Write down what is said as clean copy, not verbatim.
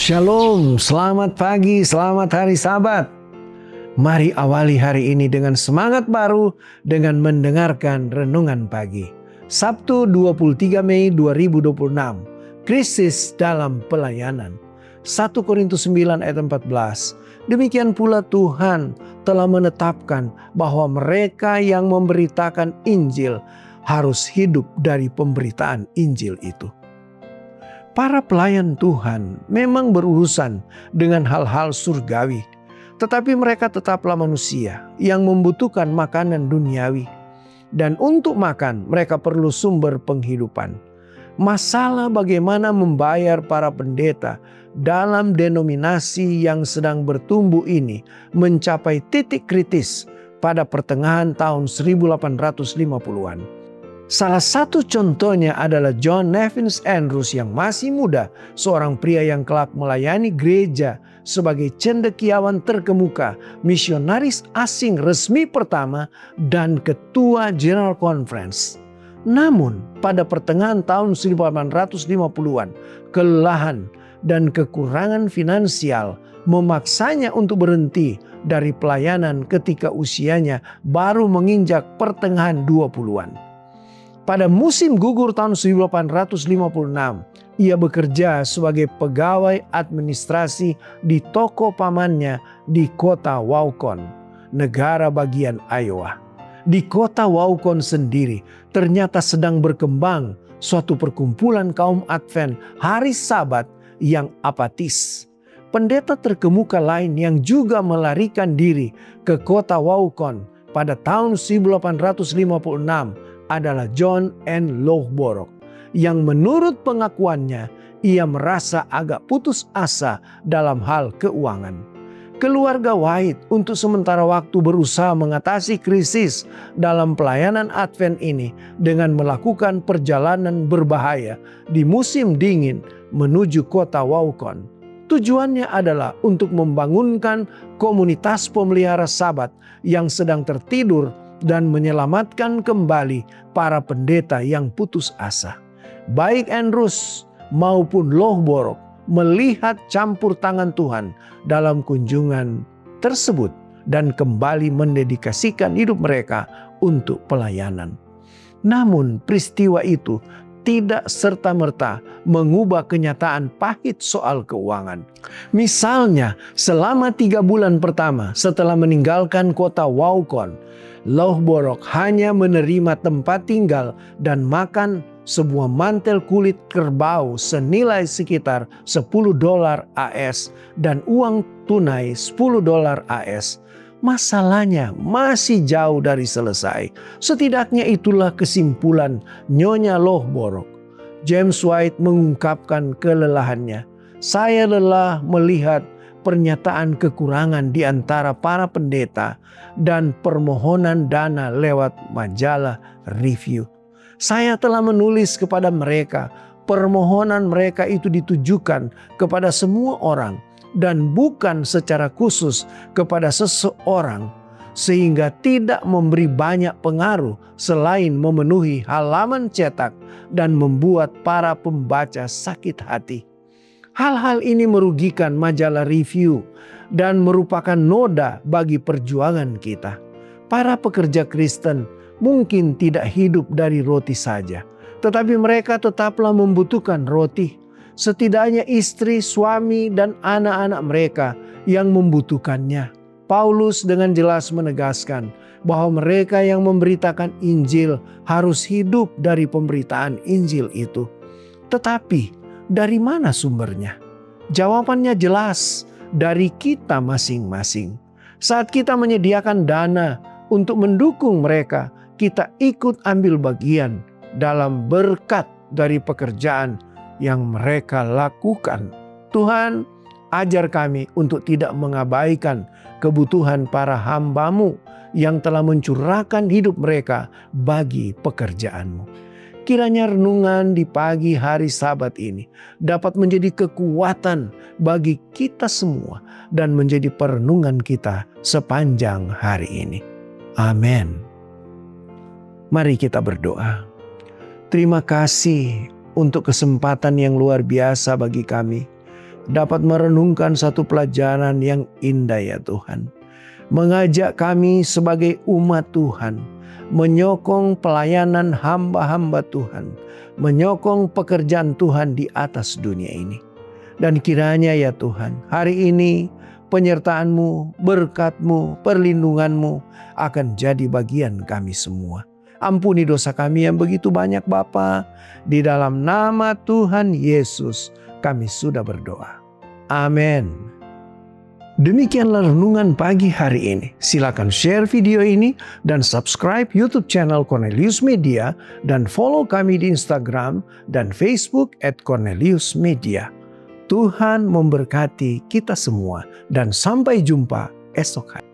Shalom, selamat pagi, selamat hari Sabat. Mari awali hari ini dengan semangat baru dengan mendengarkan renungan pagi. Sabtu 23 Mei 2026, krisis dalam pelayanan. 1 Korintus 9 ayat 14. Demikian pula Tuhan telah menetapkan bahwa mereka yang memberitakan Injil harus hidup dari pemberitaan Injil itu. Para pelayan Tuhan memang berurusan dengan hal-hal surgawi, tetapi mereka tetaplah manusia yang membutuhkan makanan duniawi. Dan untuk makan mereka perlu sumber penghidupan. Masalah bagaimana membayar para pendeta dalam denominasi yang sedang bertumbuh ini mencapai titik kritis pada pertengahan tahun 1850-an. Salah satu contohnya adalah John Nevins Andrews yang masih muda, seorang pria yang kelak melayani gereja sebagai cendekiawan terkemuka, misionaris asing resmi pertama, dan ketua General Conference. Namun pada pertengahan tahun 1850-an, kelelahan dan kekurangan finansial memaksanya untuk berhenti dari pelayanan ketika usianya baru menginjak pertengahan 20-an. Pada musim gugur tahun 1856, ia bekerja sebagai pegawai administrasi di toko pamannya di kota Waukegan, negara bagian Iowa. Di kota Waukegan sendiri ternyata sedang berkembang suatu perkumpulan kaum Advent hari Sabat yang apatis. Pendeta terkemuka lain yang juga melarikan diri ke kota Waukegan pada tahun 1856 adalah John N. Loughborough, yang menurut pengakuannya ia merasa agak putus asa dalam hal keuangan. Keluarga White untuk sementara waktu berusaha mengatasi krisis dalam pelayanan Advent ini dengan melakukan perjalanan berbahaya di musim dingin menuju kota Waukegan. Tujuannya adalah untuk membangunkan komunitas pemelihara Sabat yang sedang tertidur dan menyelamatkan kembali para pendeta yang putus asa. Baik Andrews maupun Loughborough melihat campur tangan Tuhan dalam kunjungan tersebut dan kembali mendedikasikan hidup mereka untuk pelayanan. Namun peristiwa itu tidak serta-merta mengubah kenyataan pahit soal keuangan. Misalnya, selama 3 bulan pertama setelah meninggalkan kota Waukegan, Loughborough hanya menerima tempat tinggal dan makan sebuah mantel kulit kerbau senilai sekitar $10 AS dan uang tunai $10 AS. Masalahnya masih jauh dari selesai. Setidaknya itulah kesimpulan Nyonya Loughborough. James White mengungkapkan kelelahannya. Saya lelah melihat pernyataan kekurangan di antara para pendeta dan permohonan dana lewat majalah review. Saya telah menulis kepada mereka, permohonan mereka itu ditujukan kepada semua orang dan bukan secara khusus kepada seseorang, sehingga tidak memberi banyak pengaruh selain memenuhi halaman cetak dan membuat para pembaca sakit hati. Hal-hal ini merugikan majalah review dan merupakan noda bagi perjuangan kita. Para pekerja Kristen mungkin tidak hidup dari roti saja, tetapi mereka tetaplah membutuhkan roti. Setidaknya istri, suami, dan anak-anak mereka yang membutuhkannya. Paulus dengan jelas menegaskan bahwa mereka yang memberitakan Injil harus hidup dari pemberitaan Injil itu. Tetapi dari mana sumbernya? Jawabannya jelas, dari kita masing-masing. Saat kita menyediakan dana untuk mendukung mereka, kita ikut ambil bagian dalam berkat dari pekerjaan yang mereka lakukan. Tuhan, ajar kami untuk tidak mengabaikan kebutuhan para hamba-Mu yang telah mencurahkan hidup mereka bagi pekerjaan-Mu. Kiranya renungan di pagi hari Sabat ini dapat menjadi kekuatan bagi kita semua dan menjadi perenungan kita sepanjang hari ini. Amin. Mari kita berdoa. Terima kasih untuk kesempatan yang luar biasa bagi kami dapat merenungkan satu pelajaran yang indah ya Tuhan. Mengajak kami sebagai umat Tuhan, menyokong pelayanan hamba-hamba Tuhan, menyokong pekerjaan Tuhan di atas dunia ini. Dan kiranya ya Tuhan, hari ini penyertaan-Mu, berkat-Mu, perlindungan-Mu akan jadi bagian kami semua. Ampuni dosa kami yang begitu banyak Bapa. Di dalam nama Tuhan Yesus kami sudah berdoa. Amin. Demikianlah renungan pagi hari ini. Silakan share video ini dan subscribe YouTube channel Cornelius Media dan follow kami di Instagram dan Facebook @corneliusmedia. Tuhan memberkati kita semua dan sampai jumpa esok hari.